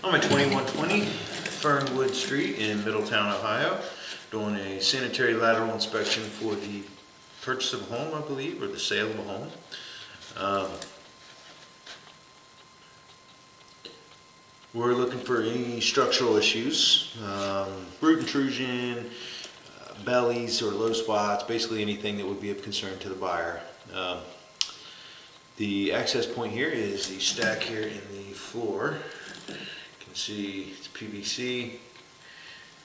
I'm at 2120 Fernwood Street in Middletown, Ohio, doing a sanitary lateral inspection for the purchase of a home, I believe, or the sale of a home. We're looking for any structural issues, root intrusion, bellies or low spots, basically anything that would be of concern to the buyer. The access point here is the stack here in the floor. You can see it's PVC.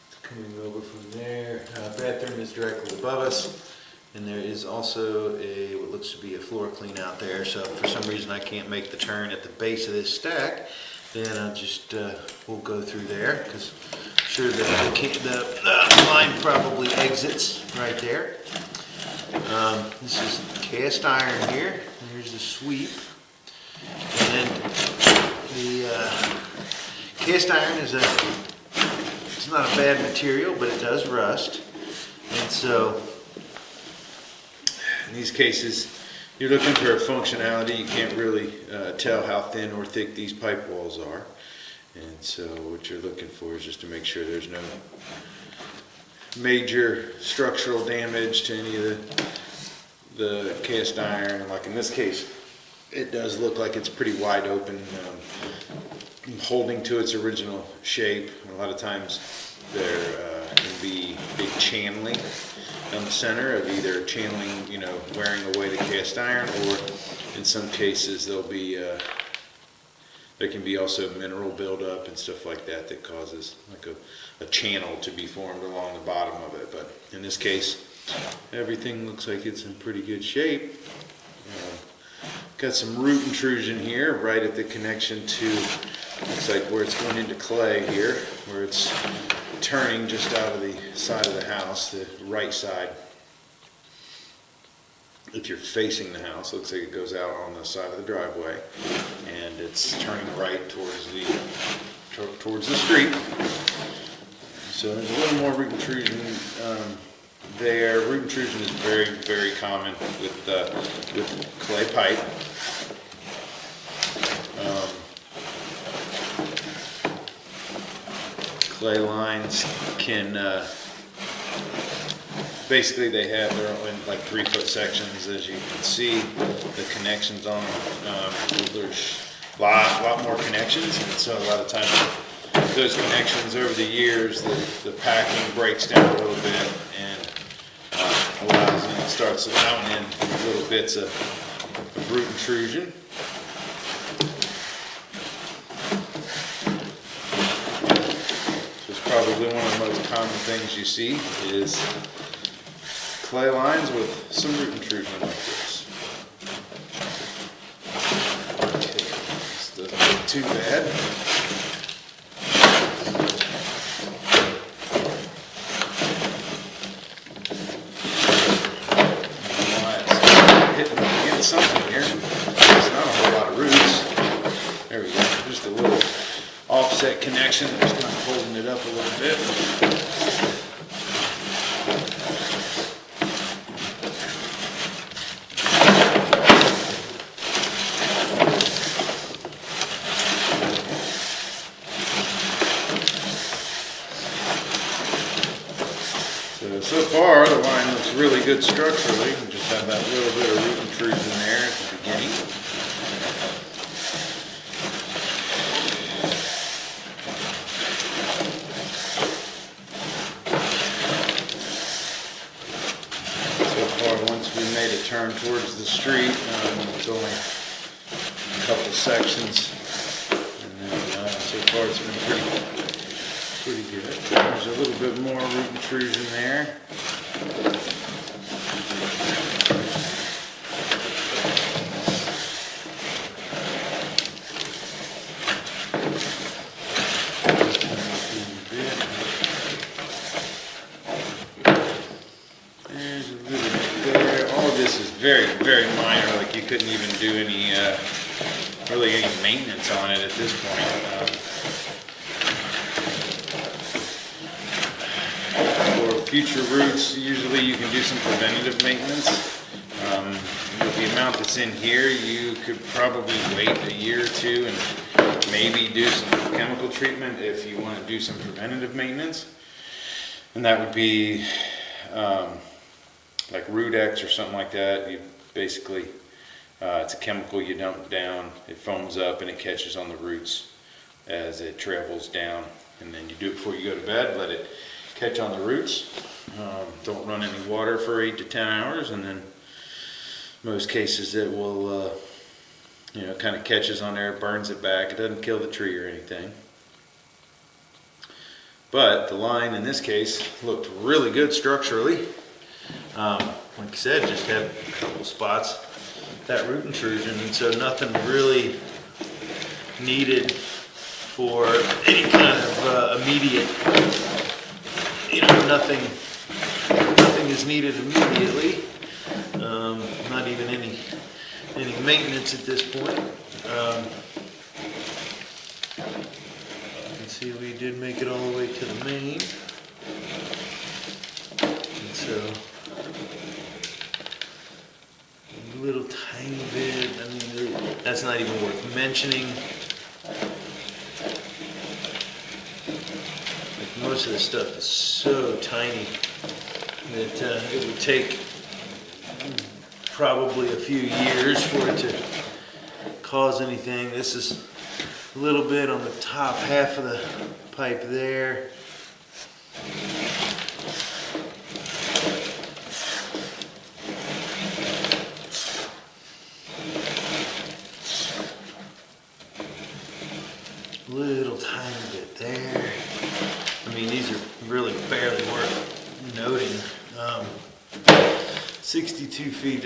It's coming over from there. Bathroom is directly above us. And there is also what looks to be a floor clean out there. So if for some reason I can't make the turn at the base of this stack, then I'll just, we'll go through there, because I'm sure that the line probably exits right there. This is cast iron here. Here's the sweep. And then the cast iron it's not a bad material, but it does rust. And so in these cases, you're looking for a functionality. You can't really tell how thin or thick these pipe walls are. And so what you're looking for is just to make sure there's no major structural damage to any of the cast iron. Like in this case, it does look like it's pretty wide open, holding to its original shape. A lot of times there can be big channeling down the center of either channeling, wearing away the cast iron, or in some cases there can be also mineral buildup and stuff like that that causes like a channel to be formed along the bottom of it. But in this case, everything looks like it's in pretty good shape. Got some root intrusion here right at the connection to, looks like where it's going into clay here, where it's turning just out of the side of the house, the right side. If you're facing the house, it looks like it goes out on the side of the driveway, and it's turning right towards the street. So there's a little more root intrusion there. Root intrusion is very, very common with clay pipe. Clay lines can basically they're in like 3-foot sections, as you can see. The connections on there's a lot more connections, and so a lot of times those connections over the years, the packing breaks down a little bit and starts allowing in little bits of root intrusion. Probably one of the most common things you see is clay lines with some root intrusion like this. Okay, this doesn't look too bad. Hitting against something here. It's not a whole lot of roots. There we go. Just a little offset connection, just kind of holding it up a little bit. So far the line looks really good structurally. You just have that little bit of root intrusion there at the beginning. Once we made a turn towards the street, it's only a couple sections, and then so far it's been pretty good. There's a little bit more root intrusion there. There's a little bit there. All of this is very, very minor. Like you couldn't even do any maintenance on it at this point. For future roots, usually you can do some preventative maintenance. With the amount that's in here, you could probably wait a year or two and maybe do some chemical treatment if you want to do some preventative maintenance. And that would be like Rudex or something like that. You basically, it's a chemical you dump down, it foams up and it catches on the roots as it travels down. And then you do it before you go to bed, let it catch on the roots. Don't run any water for 8 to 10 hours, and then most cases it will kind of catches on there, burns it back. It doesn't kill the tree or anything. But the line in this case looked really good structurally. Like I said, just had a couple spots, that root intrusion, and so nothing really needed for any kind of immediate, nothing is needed immediately. Not even any maintenance at this point. You can see we did make it all the way to the main. And so, a little tiny bit, that's not even worth mentioning. Like most of the stuff is so tiny that it would take probably a few years for it to cause anything. This is a little bit on the top half of the pipe there. Little tiny bit there. These are really barely worth noting. 62 feet,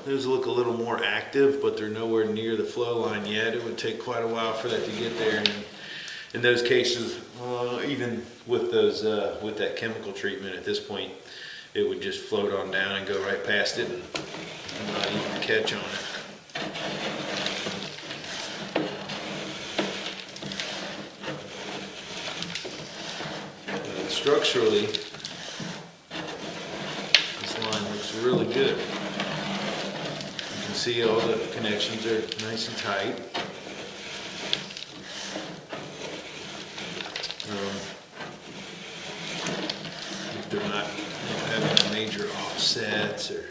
those look a little more active, but they're nowhere near the flow line yet. It would take quite a while for that to get there. And in those cases, even with with that chemical treatment at this point, it would just float on down and go right past it and not even catch on it. Structurally, this line looks really good. You can see all the connections are nice and tight. If they're not having major offsets or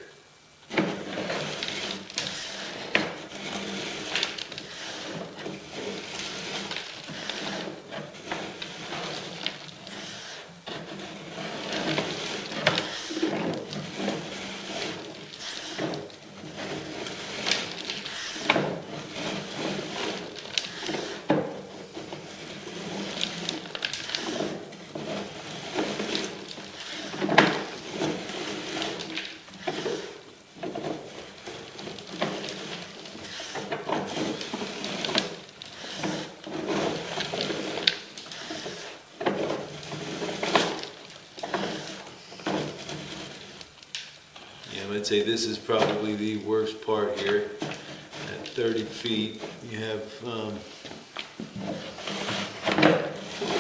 I'd say this is probably the worst part here. At 30 feet, you have a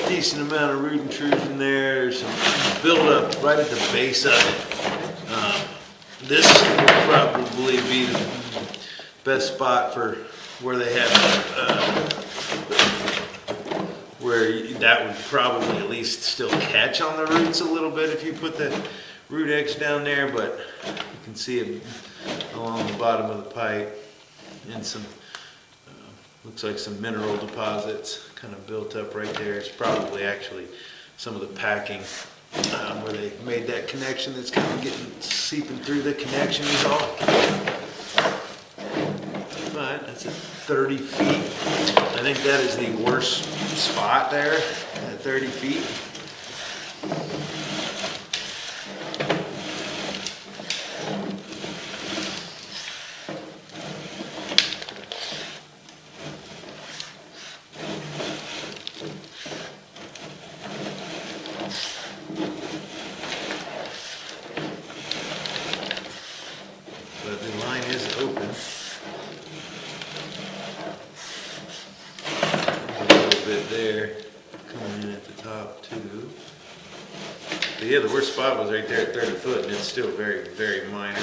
decent amount of root intrusion there. There's some buildup right at the base of it. This would probably be the best spot for where they have where that would probably at least still catch on the roots a little bit if you put the root X down there, but you can see it along the bottom of the pipe and some looks like some mineral deposits kind of built up right there. It's probably actually some of the packing where they made that connection that's kind of seeping through the connection is all. But that's at 30 feet. I think that is the worst spot there at 30 feet. But the line is open. A little bit there, coming in at the top too. But yeah, the worst spot was right there at 30 foot, and it's still very, very minor.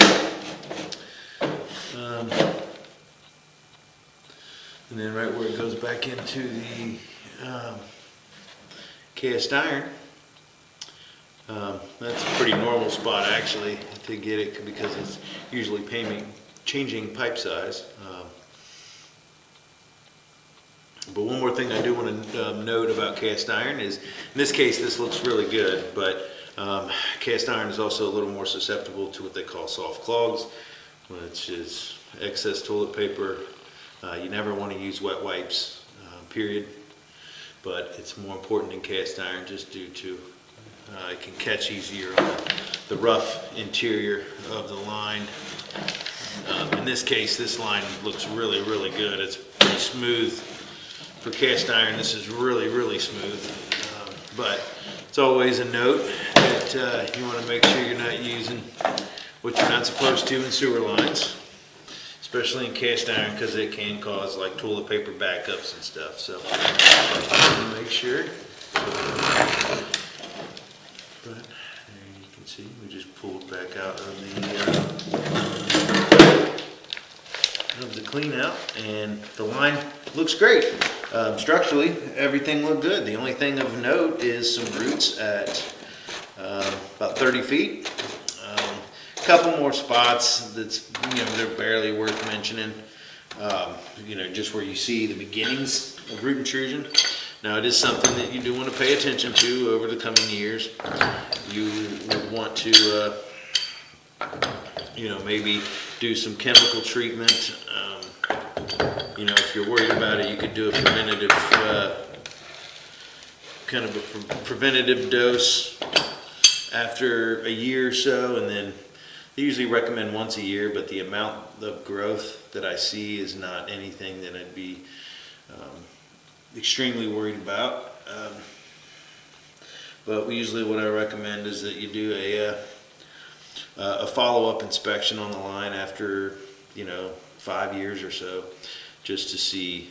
And then right where it goes back into the cast iron, that's a pretty normal spot actually to get it because it's usually changing pipe size. But one more thing I do want to note about cast iron is, in this case, this looks really good, but cast iron is also a little more susceptible to what they call soft clogs, which is excess toilet paper. You never want to use wet wipes, period. But it's more important in cast iron just due to it can catch easier on the rough interior of the line. In this case, this line looks really, really good. It's pretty smooth. For cast iron, this is really, really smooth. But it's always a note that you want to make sure you're not using what you're not supposed to in sewer lines, especially in cast iron, because it can cause like toilet paper backups and stuff. So make sure. But there you can see we just pulled back out of the clean out, and the line looks great. Structurally, everything looked good. The only thing of note is some roots at about 30 feet. A couple more spots that's, they're barely worth mentioning. Just where you see the beginnings of root intrusion. Now, it is something that you do want to pay attention to over the coming years. You would want to, maybe do some chemical treatment. If you're worried about it, you could do a preventative, preventative dose after a year or so, and then they usually recommend once a year, but the amount of growth that I see is not anything that I'd be extremely worried about. But usually what I recommend is that you do a follow-up inspection on the line after 5 years or so, just to see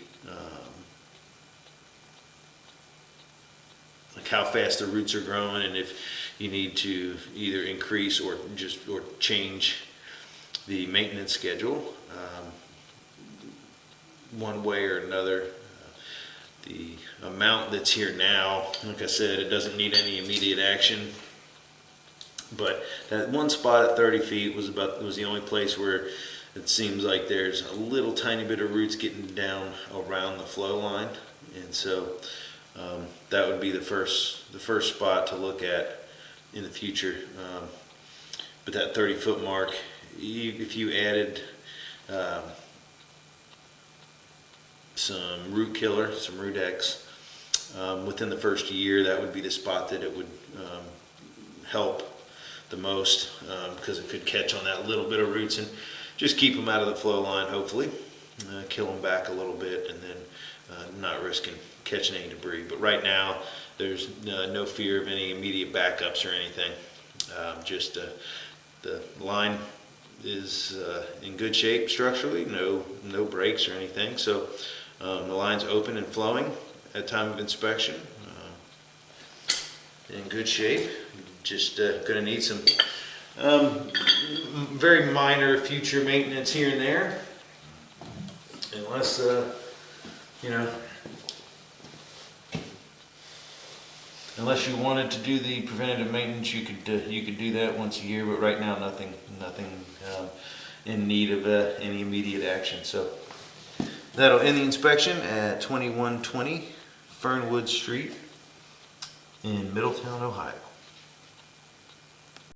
like how fast the roots are growing, and if you need to either increase or change the maintenance schedule one way or another. The amount that's here now, like I said, it doesn't need any immediate action. But that one spot at 30 feet was the only place where it seems like there's a little tiny bit of roots getting down around the flow line, and so that would be the first spot to look at in the future. But that 30-foot mark, if you added some root killer, some root X, within the first year, that would be the spot that it would help the most, because it could catch on that little bit of roots and just keep them out of the flow line, hopefully. Kill them back a little bit, and then not risking catching any debris. But right now, there's no fear of any immediate backups or anything. Just the line is in good shape structurally, no breaks or anything. So the line's open and flowing at time of inspection. In good shape. Just going to need some very minor future maintenance here and there, unless unless you wanted to do the preventative maintenance, you could do that once a year. But right now, nothing in need of any immediate action. So that'll end the inspection at 2120 Fernwood Street in Middletown, Ohio.